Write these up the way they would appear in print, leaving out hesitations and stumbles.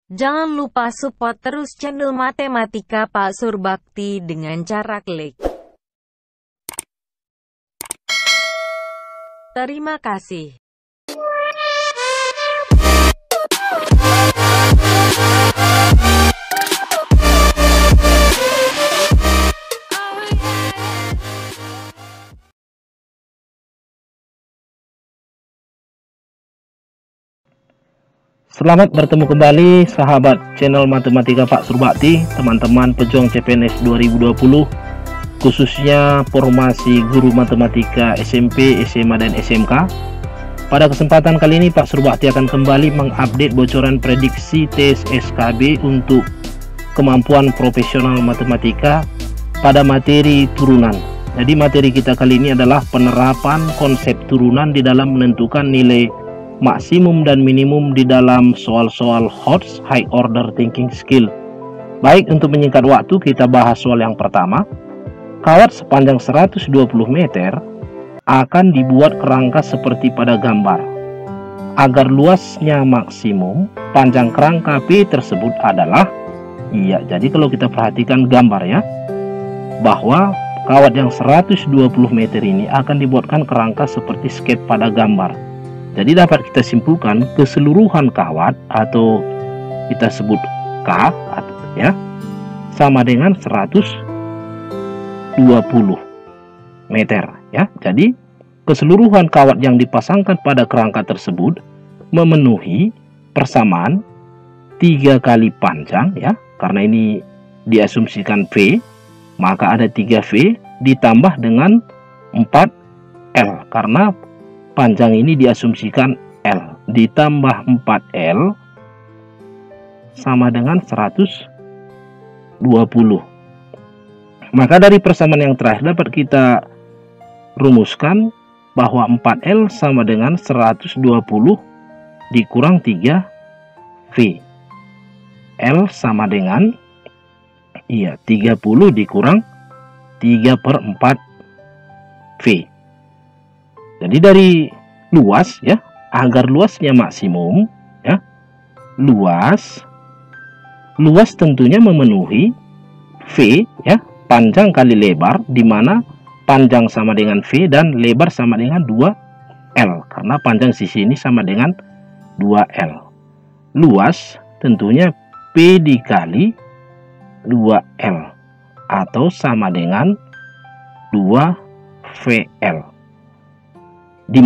Jangan lupa support terus channel Matematika Pak Surbakti dengan cara klik. Terima kasih. Selamat bertemu kembali sahabat channel Matematika Pak Surbakti, teman-teman pejuang CPNS 2020, khususnya formasi guru matematika SMP, SMA, dan SMK. Pada kesempatan kali ini Pak Surbakti akan kembali mengupdate bocoran prediksi tes SKB untuk kemampuan profesional matematika pada materi turunan. Jadi materi kita kali ini adalah penerapan konsep turunan di dalam menentukan nilai maksimum dan minimum di dalam soal-soal HOTS, High Order Thinking Skill. Baik, untuk menyingkat waktu kita bahas soal yang pertama. Kawat sepanjang 120 meter akan dibuat kerangka seperti pada gambar. Agar luasnya maksimum, panjang kerangka P tersebut adalah, jadi kalau kita perhatikan gambar ya, bahwa kawat yang 120 meter ini akan dibuatkan kerangka seperti skep pada gambar. Jadi dapat kita simpulkan keseluruhan kawat atau kita sebut K ya sama dengan 120 meter ya. Jadi keseluruhan kawat yang dipasangkan pada kerangka tersebut memenuhi persamaan 3 kali panjang ya. Karena ini diasumsikan V, maka ada 3V ditambah dengan 4L karena panjang ini diasumsikan L ditambah 4L sama dengan 120. Maka dari persamaan yang terakhir dapat kita rumuskan bahwa 4L sama dengan 120 dikurang 3V. L sama dengan 30 dikurang 3/4V. Jadi dari luas ya, agar luasnya maksimum ya, luas tentunya memenuhi V ya, panjang kali lebar, di mana panjang sama dengan V dan lebar sama dengan 2L karena panjang sisi ini sama dengan 2L. Luas tentunya P dikali 2L atau sama dengan 2VL. Di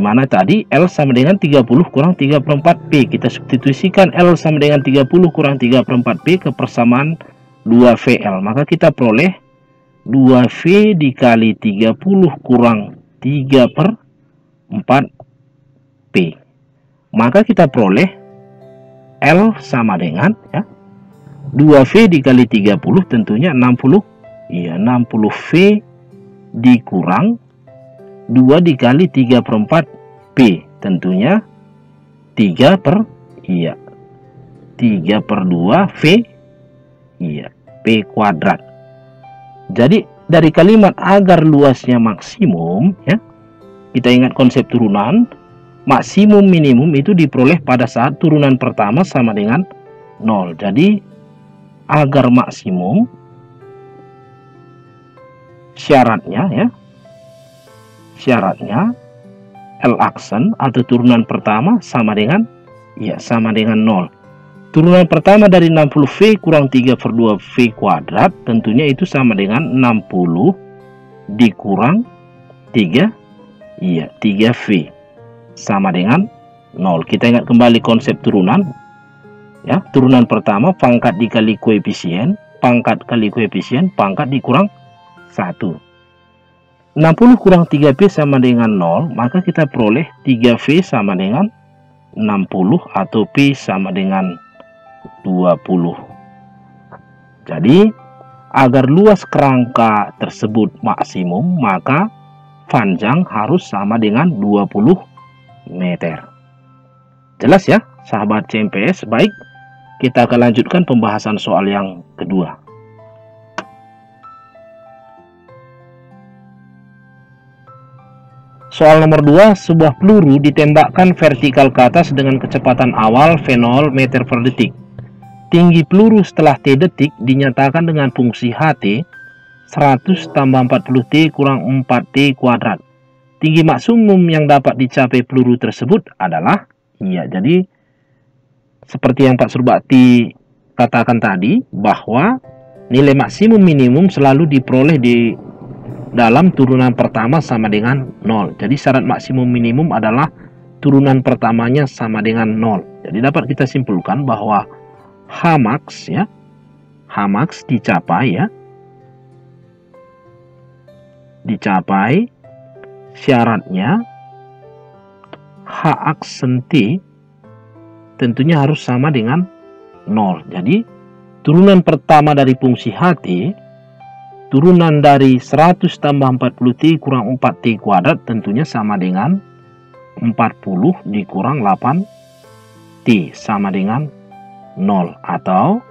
mana tadi L sama dengan 30 kurang 3/4P. Kita substitusikan L sama dengan 30 kurang 3/4P ke persamaan 2VL. Maka kita peroleh 2V dikali 30 kurang 3/4P. Maka kita peroleh L sama dengan 2V dikali 30 tentunya 60. 60V dikurang 2 dikali 3/4P tentunya 3/2V P kuadrat. Jadi dari kalimat agar luasnya maksimum ya, kita ingat konsep turunan, maksimum minimum itu diperoleh pada saat turunan pertama sama dengan 0. Jadi agar maksimum syaratnya L aksen atau turunan pertama sama dengan 0. Turunan pertama dari 60V kurang 3/2V kuadrat tentunya itu sama dengan 60 dikurang 3V sama dengan 0. Kita ingat kembali konsep turunan ya. Turunan pertama pangkat dikali koefisien, pangkat kali koefisien, pangkat dikurang 1. 60 kurang 3P sama dengan 0, maka kita peroleh 3V sama dengan 60 atau P sama dengan 20. Jadi agar luas kerangka tersebut maksimum, maka panjang harus sama dengan 20 meter. Jelas ya sahabat CMPS? Baik, kita akan lanjutkan pembahasan soal yang kedua. Soal nomor 2, sebuah peluru ditembakkan vertikal ke atas dengan kecepatan awal V0 meter per detik. Tinggi peluru setelah T detik dinyatakan dengan fungsi HT 100 tambah 40T kurang 4T kuadrat. Tinggi maksimum yang dapat dicapai peluru tersebut adalah, jadi seperti yang Pak Surbakti katakan tadi, bahwa nilai maksimum minimum selalu diperoleh di dalam turunan pertama sama dengan 0. Jadi syarat maksimum minimum adalah turunan pertamanya sama dengan 0. Jadi dapat kita simpulkan bahwa Hmax dicapai syaratnya H aksen T tentunya harus sama dengan 0. Jadi turunan pertama dari fungsi HT, turunan dari 100 tambah 40T kurang 4T kuadrat tentunya sama dengan 40 dikurang 8T sama dengan 0. Atau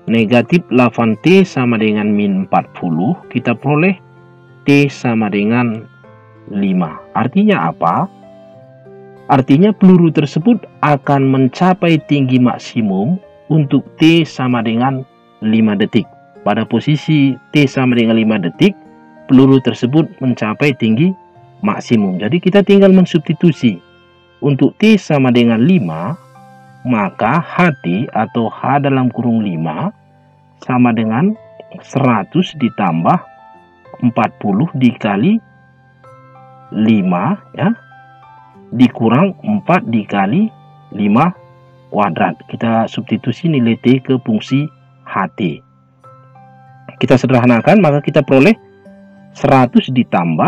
negatif 8T sama dengan min 40, kita peroleh T sama dengan 5. Artinya apa? Artinya peluru tersebut akan mencapai tinggi maksimum untuk T sama dengan 5 detik. Pada posisi T sama dengan 5 detik, peluru tersebut mencapai tinggi maksimum. Jadi kita tinggal mensubstitusi. Untuk T sama dengan 5, maka HT atau H dalam kurung 5 sama dengan 100 ditambah 40 dikali 5 dikurang 4 dikali 5 kuadrat. Kita substitusi nilai T ke fungsi HT. Kita sederhanakan, maka kita peroleh 100 ditambah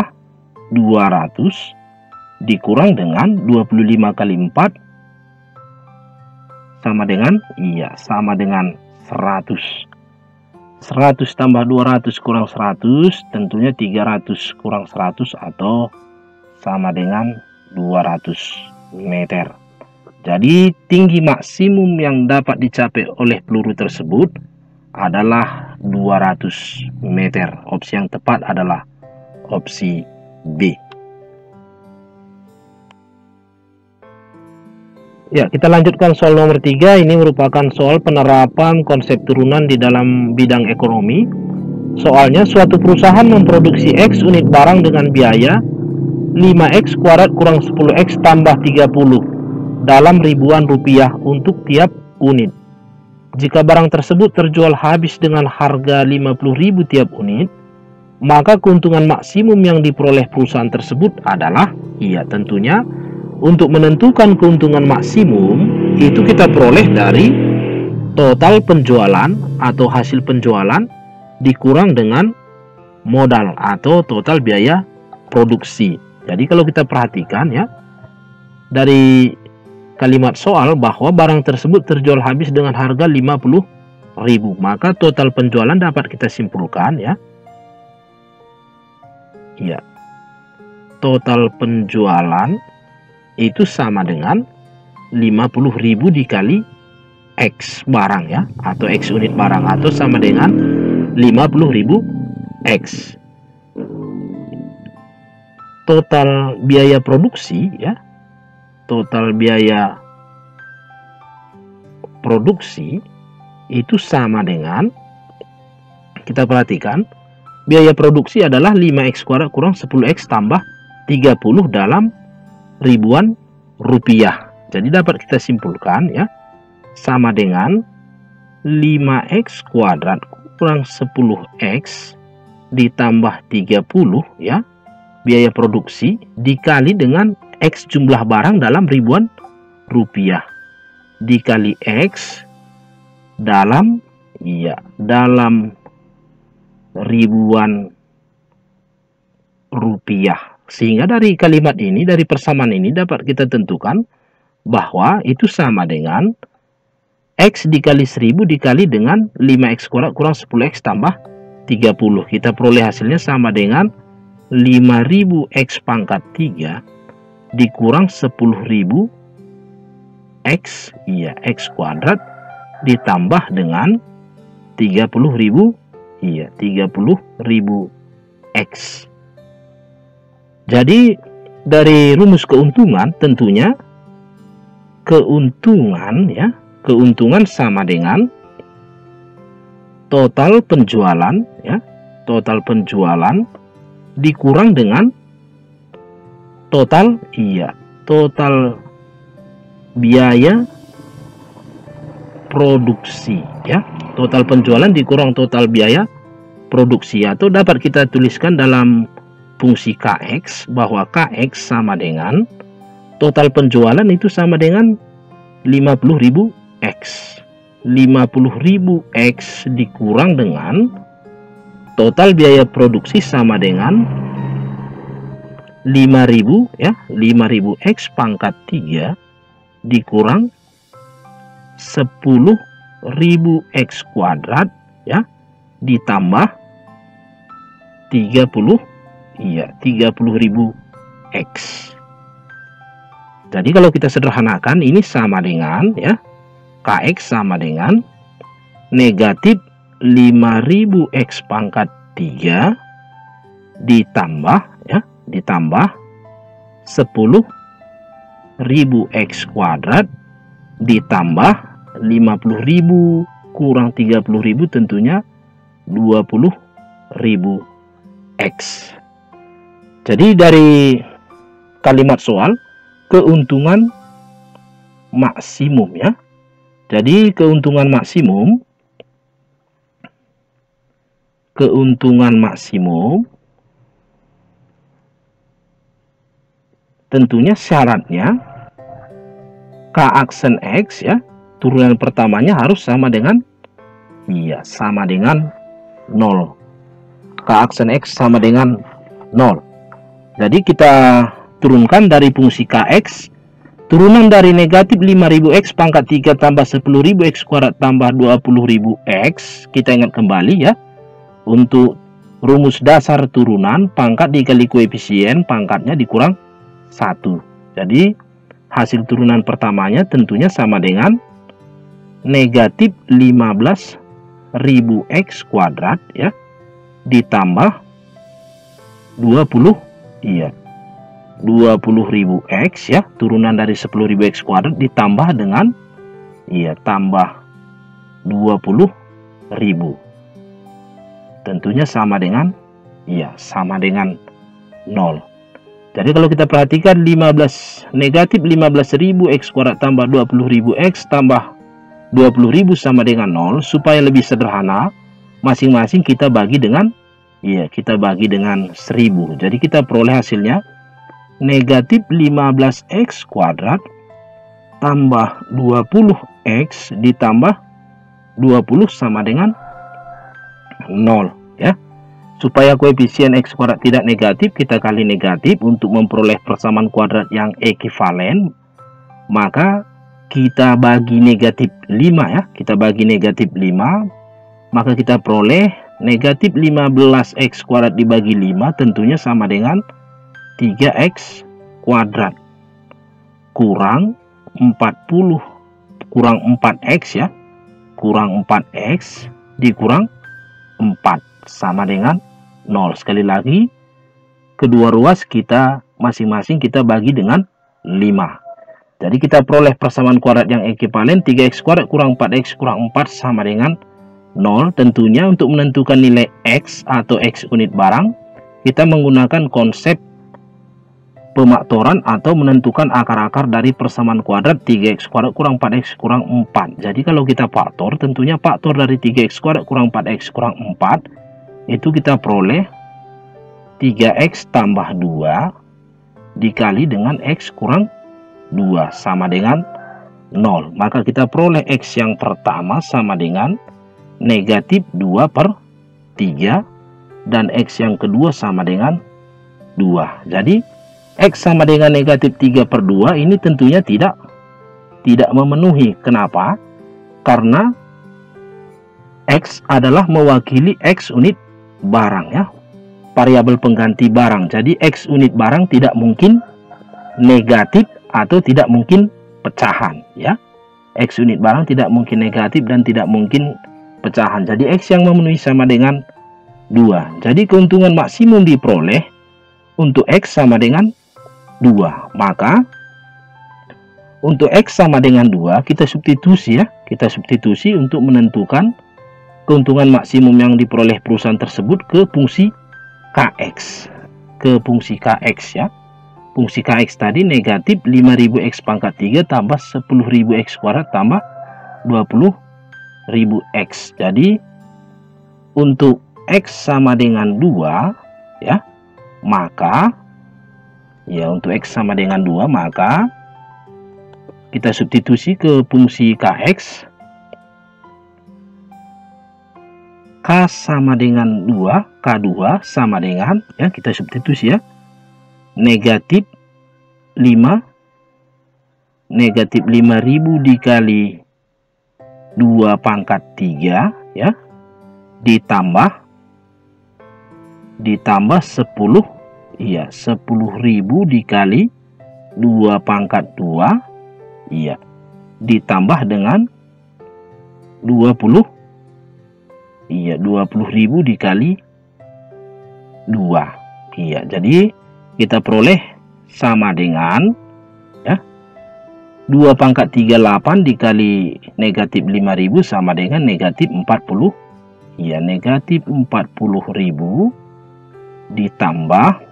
200 dikurang dengan 25 kali 4 sama dengan 100. 100 tambah 200 kurang 100 tentunya 300 kurang 100 atau sama dengan 200 meter. Jadi tinggi maksimum yang dapat dicapai oleh peluru tersebut adalah 200 meter. Opsi yang tepat adalah opsi B. Ya, kita lanjutkan soal nomor 3. Ini merupakan soal penerapan konsep turunan di dalam bidang ekonomi. Soalnya, suatu perusahaan memproduksi X unit barang dengan biaya 5X kuadrat kurang 10X tambah 30 dalam ribuan rupiah untuk tiap unit. Jika barang tersebut terjual habis dengan harga 50.000 tiap unit, maka keuntungan maksimum yang diperoleh perusahaan tersebut adalah, tentunya untuk menentukan keuntungan maksimum itu kita peroleh dari total penjualan atau hasil penjualan dikurang dengan modal atau total biaya produksi. Jadi kalau kita perhatikan dari kalimat soal bahwa barang tersebut terjual habis dengan harga 50.000, maka total penjualan dapat kita simpulkan total penjualan itu sama dengan 50.000 dikali X barang atau X unit barang, atau sama dengan 50.000 X. Total biaya produksi total biaya produksi itu sama dengan, kita perhatikan, biaya produksi adalah 5X kuadrat kurang 10X tambah 30 dalam ribuan rupiah. Jadi dapat kita simpulkan sama dengan 5X kuadrat kurang 10X ditambah 30 biaya produksi dikali dengan X jumlah barang dalam ribuan rupiah dikali X dalam ribuan rupiah. Sehingga dari kalimat ini, dari persamaan ini dapat kita tentukan bahwa itu sama dengan X dikali 1000 dikali dengan 5X kuadrat kurang 10X tambah 30. Kita peroleh hasilnya sama dengan 5000X pangkat 3 dikurang 10.000 X X kuadrat ditambah dengan 30.000 30.000 X. Jadi dari rumus keuntungan tentunya keuntungan sama dengan total penjualan total penjualan dikurang dengan total biaya produksi total penjualan dikurang total biaya produksi, atau dapat kita tuliskan dalam fungsi KX bahwa KX sama dengan total penjualan itu sama dengan 50.000 X. 50.000 X dikurang dengan total biaya produksi sama dengan 5.000 5.000 X pangkat 3 dikurang 10.000 X kuadrat ditambah 30.000 X. Jadi kalau kita sederhanakan ini sama dengan KX sama dengan negatif 5.000 X pangkat 3 ditambah 10.000 X kuadrat ditambah 50.000 kurang 30.000 tentunya 20.000 X. Jadi dari kalimat soal keuntungan maksimum Jadi keuntungan maksimum tentunya syaratnya K aksen X turunan pertamanya harus sama dengan 0. K aksen X sama dengan 0. Jadi kita turunkan dari fungsi KX, turunan dari negatif 5.000 X pangkat 3 tambah 10.000 X kuadrat tambah 20.000 X. Kita ingat kembali untuk rumus dasar turunan pangkat dikali koefisien pangkatnya dikurang 1. Jadi hasil turunan pertamanya tentunya sama dengan negatif 15.000 X kuadrat ditambah 20.000 X turunan dari 10.000 X kuadrat ditambah dengan tambah 20.000 tentunya sama dengan 0. Jadi kalau kita perhatikan negatif 15.000 X kuadrat tambah 20.000 X tambah 20.000 sama dengan 0. Supaya lebih sederhana, masing-masing kita bagi dengan 1.000. Jadi kita peroleh hasilnya negatif 15X kuadrat tambah 20X ditambah 20 sama dengan 0 Supaya koefisien X kuadrat tidak negatif, kita kali negatif untuk memperoleh persamaan kuadrat yang ekivalen. Maka kita bagi negatif 5 kita bagi negatif 5, maka kita peroleh negatif 15X kuadrat dibagi 5 tentunya sama dengan 3X kuadrat kurang 4X kurang 4X dikurang 4 sama dengan 0. Sekali lagi, kedua ruas kita masing-masing kita bagi dengan 5. Jadi kita peroleh persamaan kuadrat yang ekivalen 3X kuadrat kurang 4X kurang 4 sama dengan 0. Tentunya untuk menentukan nilai X atau X unit barang, kita menggunakan konsep pemaktoran atau menentukan akar-akar dari persamaan kuadrat 3X kuadrat kurang 4X kurang 4. Jadi kalau kita faktor, tentunya faktor dari 3X kuadrat kurang 4X kurang 4 itu kita peroleh 3X tambah 2 dikali dengan X kurang 2 sama dengan 0. Maka kita peroleh X yang pertama sama dengan negatif 2/3 dan X yang kedua sama dengan 2. Jadi X sama dengan negatif 3/2 ini tentunya tidak memenuhi. Kenapa? Karena X adalah mewakili X unit barang variabel pengganti barang. Jadi X unit barang tidak mungkin negatif atau tidak mungkin pecahan X unit barang tidak mungkin negatif dan tidak mungkin pecahan. Jadi X yang memenuhi sama dengan 2. Jadi keuntungan maksimum diperoleh untuk X sama dengan 2. Maka untuk X sama dengan 2, kita substitusi ya. Kita substitusi untuk menentukan keuntungan maksimum yang diperoleh perusahaan tersebut ke fungsi KX. Ke fungsi KX ya. Fungsi KX tadi negatif 5.000X pangkat 3 tambah 10.000X kuadrat tambah 20.000X. Jadi untuk X sama dengan 2 ya, maka ya untuk X sama dengan 2, maka kita substitusi ke fungsi KX. K sama dengan 2, K2 sama dengan, ya kita substitusi ya, negatif 5, negatif 5.000 dikali 2 pangkat 3 ya, ditambah 10, iya 10.000 dikali 2 pangkat 2, iya ditambah dengan 20, iya 20.000 dikali 2, iya. Jadi kita peroleh sama dengan ya 2 pangkat 38 dikali negatif 5.000 sama dengan negatif 40, iya negatif 40.000 ditambah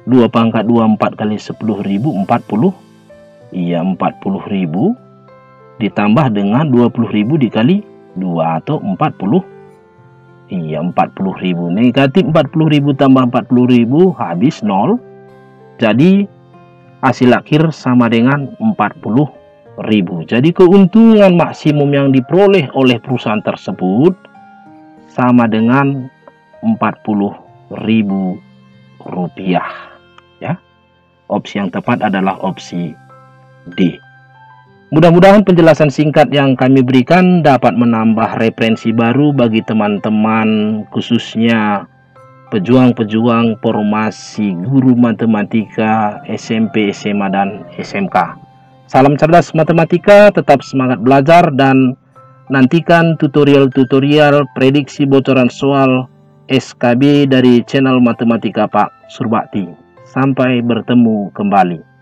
2 pangkat 24 kali 10.000 40, iya 40.000 ditambah dengan 20.000 dikali 2 atau 40, iya 40.000. Negatif 40.000 tambah 40.000 habis 0. Jadi hasil akhir sama dengan 40.000. Jadi keuntungan maksimum yang diperoleh oleh perusahaan tersebut sama dengan 40.000 rupiah ya. Opsi yang tepat adalah opsi D. Mudah-mudahan penjelasan singkat yang kami berikan dapat menambah referensi baru bagi teman-teman, khususnya pejuang-pejuang formasi guru matematika SMP, SMA, dan SMK. Salam cerdas matematika, tetap semangat belajar, dan nantikan tutorial-tutorial prediksi bocoran soal SKB dari channel Matematika Pak Surbakti. Sampai bertemu kembali.